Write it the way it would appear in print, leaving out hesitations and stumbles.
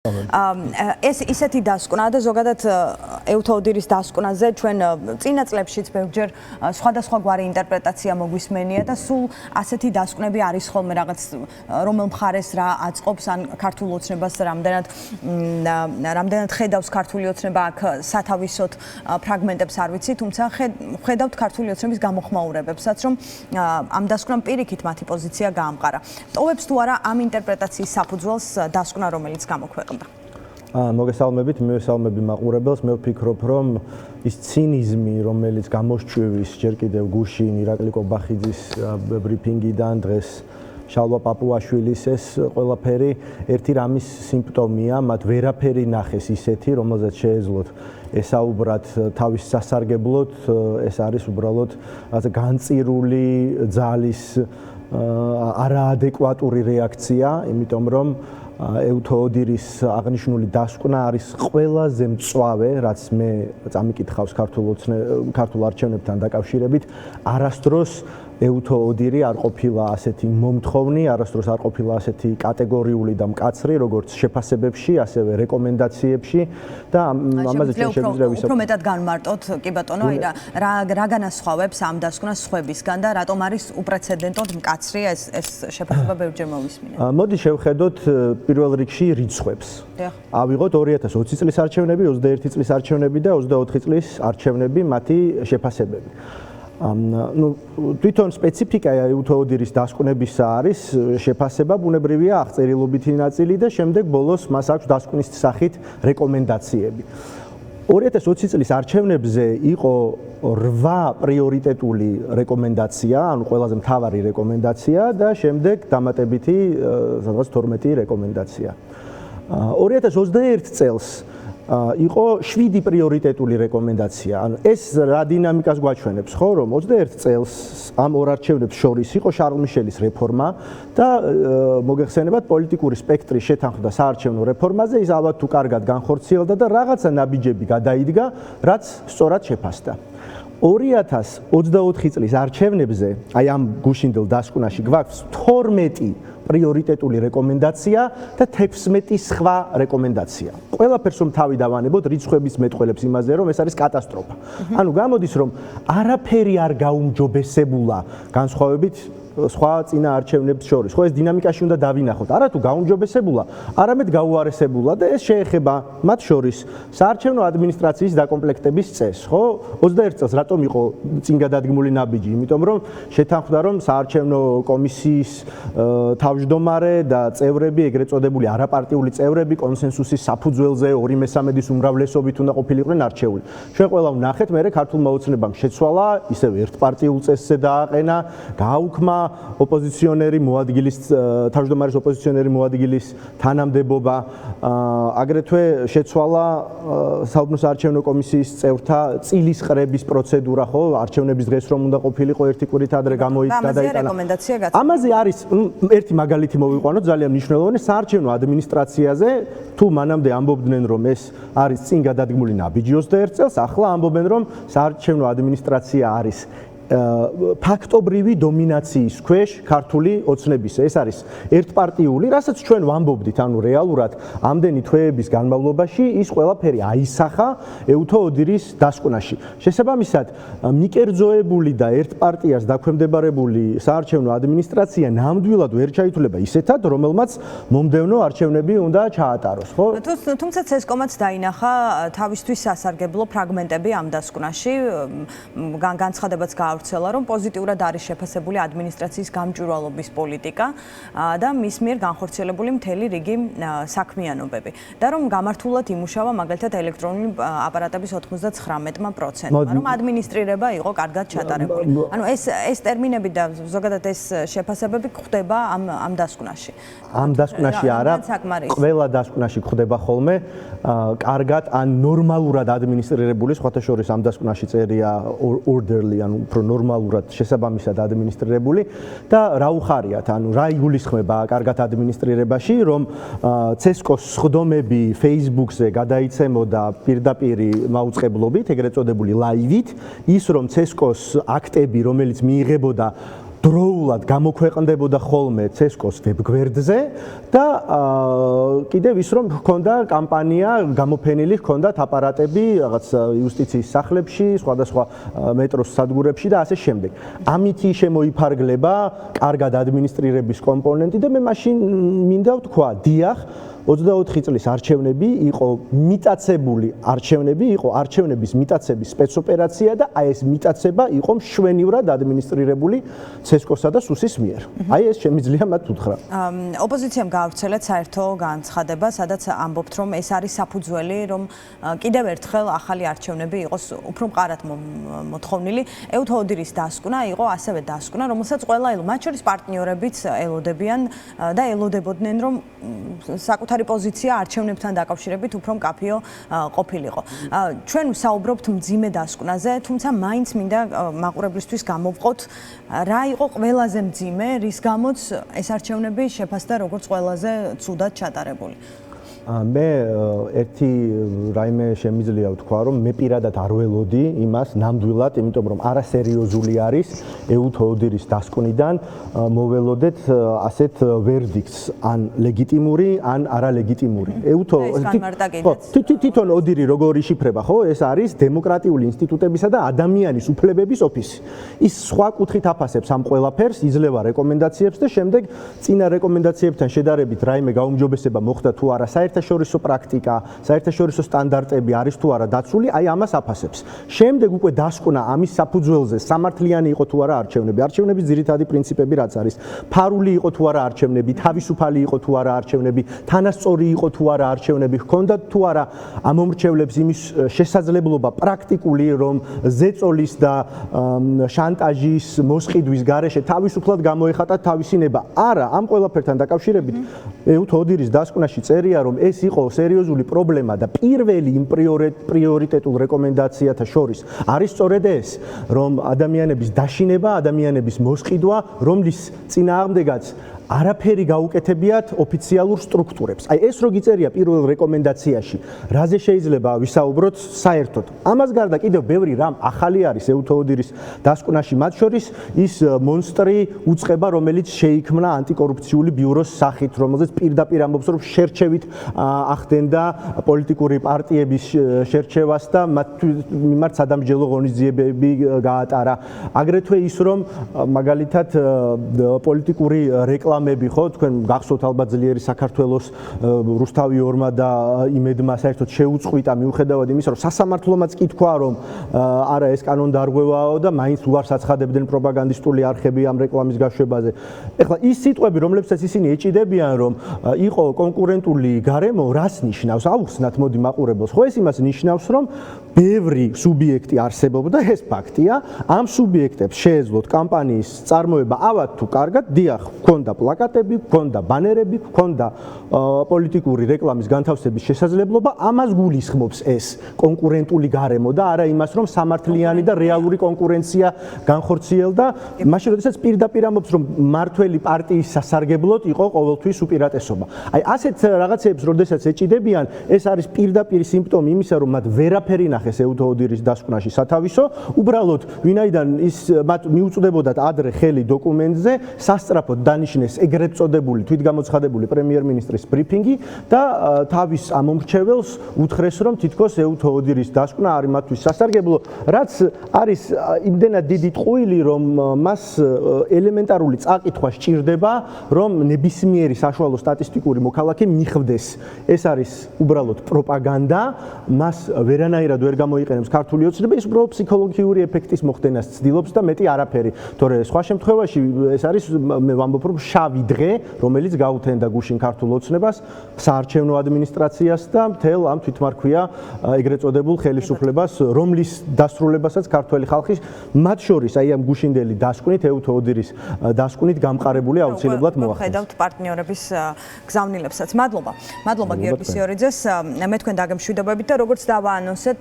ეს ისეთი დასკვნა და ზოგადად ევთოოდირის დასკვნაზე ჩვენ წინა წლებშიც ბევრჯერ სხვადასხვა გვარი ინტერპრეტაცია მოგვისმენია და სულ ასეთი დასკვნები არის ხოლმე რაღაც რომელ მხარეს რა აწყობს ან ქართულ ოცნებას რამდენად ხედავს ქართული ოცნება აქ სათავისოდ ფრაგმენტებს არ ვიცი, თუმცა ხედავთ ქართული ოცნების გამოხმაურებებსაც, რომ ამ დასკვნამ პირიქით მათი პოზიცია გაამყარა. ტოვებს თუ არა ამ ინტერპრეტაციის საფუძველს დასკვნა, რომელიც გამოქვეყნდა? მოგესალმებით, მივესალმები მაყურებელს. მე ვფიქრობ, რომ ის ცინიზმი, რომელიც გამოსჩვევის ჯერ კიდევ გუშინ ირაკლი კობახიძის ბრიფინგიდან დღეს შალვა პაპუაშვილის ეს ყველაფერი ერთი რამის სიმპტომია, მათ ვერაფერი ნახეს ისეთი, რომელზეც შეეძლოთ ესაუბრათ თავის სასარგებლოდ, ეს არის უბრალოდ რაღაცა განწირული ძალის არაადეკვატური რეაქცია, იმიტომ რომ ევთოოდირის აღნიშნული დასკვნა არის ყველაზე მწვავე, რაც მე წამიკითხავს ქართულ არჩევნებთან დაკავშირებით, არასდროს ევთოოდირი არ ყოფილა ასეთი მომთხოვნი, არასდროს არ ყოფილა ასეთი კატეგორიული და მკაცრი, როგორც შეფასებებში, ასევე რეკომენდაციებში და ამაზე ჩვენ შეგვიძლია ვისაუბროთ. უფრო მეტად განმარტოთ, კი ბატონო, რა განასხვავებს ამ დასკვნას სხვებისგან და რატომ არის უპრეცედენტოდ მკაცრი ეს შეფასება ბევრჯერ მოვისმინეთ. მოდი შევხედოთ პირველ რიგში რიცხვებს. ავიღოთ 2020 წლის არჩევნები, 21 წლის არჩევნები და 24 წლის არჩევნები, მათი შეფასებები. თვითონ სპეციფიკა ევთოოდირის დასკვნებისა არის შეფასება, ბუნებრივია აღწერილობითი ნაწილი და შემდეგ ბოლოს მას აქვს დასკვნის სახით რეკომენდაციები. 2020 წლის არჩევნებზე იყო 8 პრიორიტეტული რეკომენდაცია, ანუ ყველაზე მთავარი რეკომენდაცია და შემდეგ დამატებითი სადღაც 12 რეკომენდაცია. 2021 წელს იყო 7 პრიორიტეტული რეკომენდაცია. ანუ ეს რა დინამიკას გვაჩვენებს, ხო, რომ 21 წელს ამ ორ არჩევნებს შორის იყო შარლ მიშელის რეფორმა და მოგეხსენებათ პოლიტიკური სპექტრი შეთანხმდა საარჩევნო რეფორმაზე, ის ალბათ თუ კარგად განხორციელდა და რაღაცა ნაბიჯები გადაიდგა, რაც სწორად შეფასდა. 2024 წლის არჩევნებზე, აი ამ გუშინდელ დასკვნაში გვაქვს 12 პრიორიტეტული რეკომენდაცია და 16 სხვა რეკომენდაცია. ყველაფერს რომ თავი დავანებოთ, რიცხვების მეტყველებს იმაზე, რომ ეს არის კატასტროფა. ანუ გამოდის, რომ არაფერი არ გაუმჯობესებულა განსხვავებით სხვა წინა არჩევნებს შორის. ხო, ეს დინამიკაში უნდა დავინახოთ. არა თუ გაუმჯობესებულა, არამედ გაუარესებულა და ეს შეეხება მათ შორის საარჩევნო ადმინისტრაციის დაკომპლექტების წესს, ხო? 21 წელს რატომ იყო წინ გადადგმული ნაბიჯი? იმიტომ რომ შეთანხმდა, რომ საარჩევნო კომისიის თავმჯდომარე და წევრები, ეგრეთ წოდებული არაპარტიული წევრები კონსენსუსის საფუძველზე 2/3 უმრავლესობით უნდა ყოფილიყვნენ არჩეული. ჩვენ ყველა ვნახეთ, მე ქართულმა ოცნებამ შეცვალა, ისევ ერთპარტიულ წესზე დააყენა, გააუქმა ოპოზიციონერი მოადგილის თავმჯდომარის ოპოზიციონერი მოადგილის თანამდებობა, აგრეთვე შეცვალა საუბნო საარჩევნო კომისიის წევრთა წილის ყრების პროცედურა, ხო, არჩევნების დღეს რომ უნდა ყოფილიყო ერთი კვირით ადრე გადაიტანა. ამაზე არის ერთი მაგალითი მოვიყვანოთ, ძალიან მნიშვნელოვანი, საარჩევნო ადმინისტრაციაზე, თუ მანამდე ამბობდნენ, რომ ეს არის წინ გადადგმული ნაბიჯი 21 წელს, ახლა ამბობენ, რომ საარჩევნო ადმინისტრაცია არის ფაქტობრივი დომინაციის ქვეშ ქართული ოცნებისა. ეს არის ერთპარტიული, რასაც ჩვენ ვამბობდით, ანუ რეალურად ამდენი თვეების განმავლობაში ის ყველაფერი აისახა ევთოოდირის დასკვნაში. შესაბამისად, მიკერძოებული და ერთპარტიას დაქვემდებარებული საარჩევნო ადმინისტრაცია ნამდვილად ვერ ჩაითვლება ისეთად, რომელმაც მომდევნო არჩევნები უნდა ჩაატაროს, ხო? თუმცა CSKOM-აც დაინახა თავისთვის სასარგებლო ფრაგმენტები ამ დასკვნაში, განცხადებაც რომ პოზიტიურად არის შეფასებული ადმინისტრაციის გამჭვირვალობის პოლიტიკა და მის მიერ განხორციელებული მთელი რიგი საქმიანობები და რომ გამართულად იმუშავა მაგალითად ელექტრონული აპარატების 99%-მა, რომ ადმინისტრირება იყო კარგად ჩატარებული. ანუ ეს ტერმინები და ზოგადად ეს შეფასებები გვხვდება ამ დასკვნაში. ამ დასკვნაში არა, ყველა დასკვნაში გვხვდება ხოლმე კარგად ან ნორმალურად ადმინისტრირებული, სხვათა შორის ამ დასკვნაში წერია orderly, ანუ უფრო ნორმალურად შესაბამისად ადმინისტრირებული და რა უხარიათ, ანუ რა იგულისხმება კარგად ადმინისტრირებაში, რომ CSKOS სხდომები Facebook-ზე გადაიცემოდა პირდაპირი მაუწყებლობით, ეგრეთ წოდებული ლაივით, ის რომ CSKOS აქტები, რომელიც მიიღებოდა დროულად გამოქვეყნდებოდა ხოლმე CSKO-ს ვებგვერდზე და კიდევ ის რომ ჰქონდა კამპანია გამოფენილი, ჰქონდათ აპარატები რაღაც იუსტიციის სახლებში, სხვადასხვა მეტროს სადგურებში და ასე შემდეგ. ამითი შემოიფარგლება კარგად ადმინისტრირების კომპონენტი და მე მაშინ მინდა ვთქვა, დიახ, 24 წლის არჩევნები იყო მიტაცებული არჩევნები, იყო არჩევნების მიტაცების სპეცოპერაცია და აი ეს მიტაცება იყო მშვენივრად ადმინისტრირებული CSKO-სა და SUS-ის მიერ. აი ეს შემიძლია მათ უთხრა. ოპოზიციამ გაავრცელეთ საერთო განცხადება, სადაც ამბობთ, რომ ეს არის საფუძველი, რომ კიდევ ერთხელ ახალი არჩევნები იყოს უფრო მყარად მოთხოვნილი. ეუთო ოდირის დასკვნა იყო ასევე დასკვნა, რომელსაც ყველა მათ შორის პარტნიორებიც ელოდებიან და ელოდებოდნენ, რომ საკუთარი პოზიცია არჩევნებთან დაკავშირებით უფრო მკაფიო ყოფილიყო. ჩვენ ვსაუბრობთ მძიმე დასკვნაზე, თუმცა მაინც მინდა მაყურებლისთვის გამოვყოთ, რა იყო ყველაზე მძიმე, რის გამოც ეს არჩევნები შეფასდა როგორც ყველაზე ცუდად ჩატარებული. მე ერთი რაიმე შემიძლია ვთქვა, რომ მე პირადად არ ველოდი იმას ნამდვილად, იმიტომ რომ არასერიოზული არის ეუთო ოდირის დასკვნიდან მოველოდეთ ასეთ ვერდიქტს, ან ლეგიტიმური, ან არალეგიტიმური. ეუთო თვითონ ოდირი როგორ იშიფრება, ხო? ეს არის დემოკრატიული ინსტიტუტებისა და ადამიანის უფლებების ოფისი. ის სხვა კუთხით აფასებს ამ ყველაფერს, იძლევა რეკომენდაციებს და შემდეგ წინა რეკომენდაციებთან შედარებით რაიმე გაუმჯობესება მოხდა თუ არა საერთაშორისო პრაქტიკა, საერთაშორისო სტანდარტები არის თუ არა დაცული, აი ამას აფასებს. შემდეგ უკვე დასკვნა ამის საფუძველზე სამართლიანი იყო თუ არა არჩევნები. არჩევნების ძირითადი პრინციპები რაც არის, ფარული იყო თუ არა არჩევნები, თავისუფალი იყო თუ არა არჩევნები, თანასწორი იყო თუ არა არჩევნები, ჰქონდათ თუ არა ამომრჩევლებს იმის შესაძლებლობა პრაქტიკული, რომ ზეწოლის და შანტაჟის მოსყიდვის გარეშე თავისუფლად გამოეხატათ თავისი ნება. არა, ამ ყველაფერთან დაკავშირებით ეუთო ოდირის დასკვნაში წერია, რომ ეს იყო სერიოზული პრობლემა და პირველი იმ პრიორიტეტულ რეკომენდაციათა შორის არის სწორედ ეს, რომ ადამიანების დაშინება, ადამიანების მოსყიდვა, რომლის წინააღმდეგაც არაფერი გაუკეთებიათ ოფიციალურ სტრუქტურებს. აი ეს რო გიწერია პირველ რეკომენდაციაში, რაზე შეიძლება ვისაუბროთ საერთოდ. ამას გარდა კიდევ ბევრი რამ ახალი არის ეუთო ოდირის დასკვნაში, მათ შორის ის მონსტრი უწყება, რომელიც შეიქმნა ანტიკორუფციული ბიუროს სახით, რომელზეც პირდაპირ ამბობს, რომ შერჩევით ახდენდა პოლიტიკური პარტიების შერჩევას და მათ მიმართ სადამსჯელო ღონისძიებები გაატარა. აგრეთვე ის, რომ მაგალითად პოლიტიკური რეკლამები ხო, თქვენ გახსოვთ ალბათ ძლიერი საქართველოს რუსთავი ორმა და იმედმა საერთოდ შეუწყვიტა მიუხედავად იმისა, რომ სასამართლომაც კი თქვა, რომ არა ეს კანონდარღვევაო და მაინც უარს აცხადებდნენ პროპაგანდისტული არხები ამ რეკლამის გაშვებაზე. ეხლა ის სიტყვები, რომლებსაც ისინი ეჭიდებიან, რომ იყო კონკურენტული გარემო, რას ნიშნავს? აუხსნათ მოდი მაყურებელს. ხო ეს იმას ნიშნავს, რომ ბევრი სუბიექტი არსებობდა, ეს ფაქტია. ამ სუბიექტებს შეეძლოთ კამპანიის წარმოება ავად თუ კარგად, დიახ, ჰქონდა პლაკატები, ჰქონდა ბანერები, ჰქონდა პოლიტიკური რეკლამის განთავსების შესაძლებლობა, ამას გულისხმობს ეს კონკურენტული გარემო და არა იმას, რომ სამართლიანი და რეალური კონკურენცია განხორციელდა, მაშინ როდესაც პირდაპირ ამბობს, რომ მართველი პარტიის სასარგებლოდ იყო ყოველთვის უპირატესობა. აი ასეთ რაღაცებს როდესაც ეჭიდებიან, ეს არის პირდაპირ სიმპტომი იმისა, რომ მათ ვერაფერი ნახეს ეუთო ოდირის დასკვნაში სათავისო, უბრალოდ ვინაიდან ის მათ მიუწვდებოდათ ადრე ხელი დოკუმენტზე, სასწრაფოდ დანიშნეს ეგრეთ წოდებული თვითგამოცხადებული პრემიერ-მინისტრის ბრიფინგი და თავის ამომრჩეველს უთხრეს, რომ თითქოს ეუთო ოდირის დასკვნა არის მათთვის სასარგებლო, რაც არის იმდენად დიდი ტყუილი, რომ მას ელემენტარული წაკითხვა სჭირდება, რომ ნებისმიერი საშუალო სტატისტიკური მოქალაქე მიხვდეს. ეს არის უბრალოდ პროპაგანდა, მას ვერანაირად ვერ გამოიყენებს ქართული ოცნება, ის უბრალოდ ფსიქოლოგიური ეფექტის მოხდენას ცდილობს და მეტი არაფერი. თორე სხვა შემთხვევაში ეს არის მე ვამბობ, რომ შავი დღე, რომელიც გაუთენდა გუშინ ქართულ ოცნებას, საარჩევნო ადმინისტრაციას და მთელ ამ თვითმარქვია ეგრეთ წოდებულ ხელისუფლებას, რომლის დასრულებასაც ქართველი ხალხი მათ შორის აი ამ გუშინდელი დასკვნით, ეუთო ოდირის დასკვნით გამყარებული აუცილებლად მოახდენს. ხედავთ პარტნიორების გზავნილებსაც. მადლობა. მადლობა გიორგი სიორიძეს. მე თქვენ დაგემშვიდობებით და როგორც დავაანონსეთ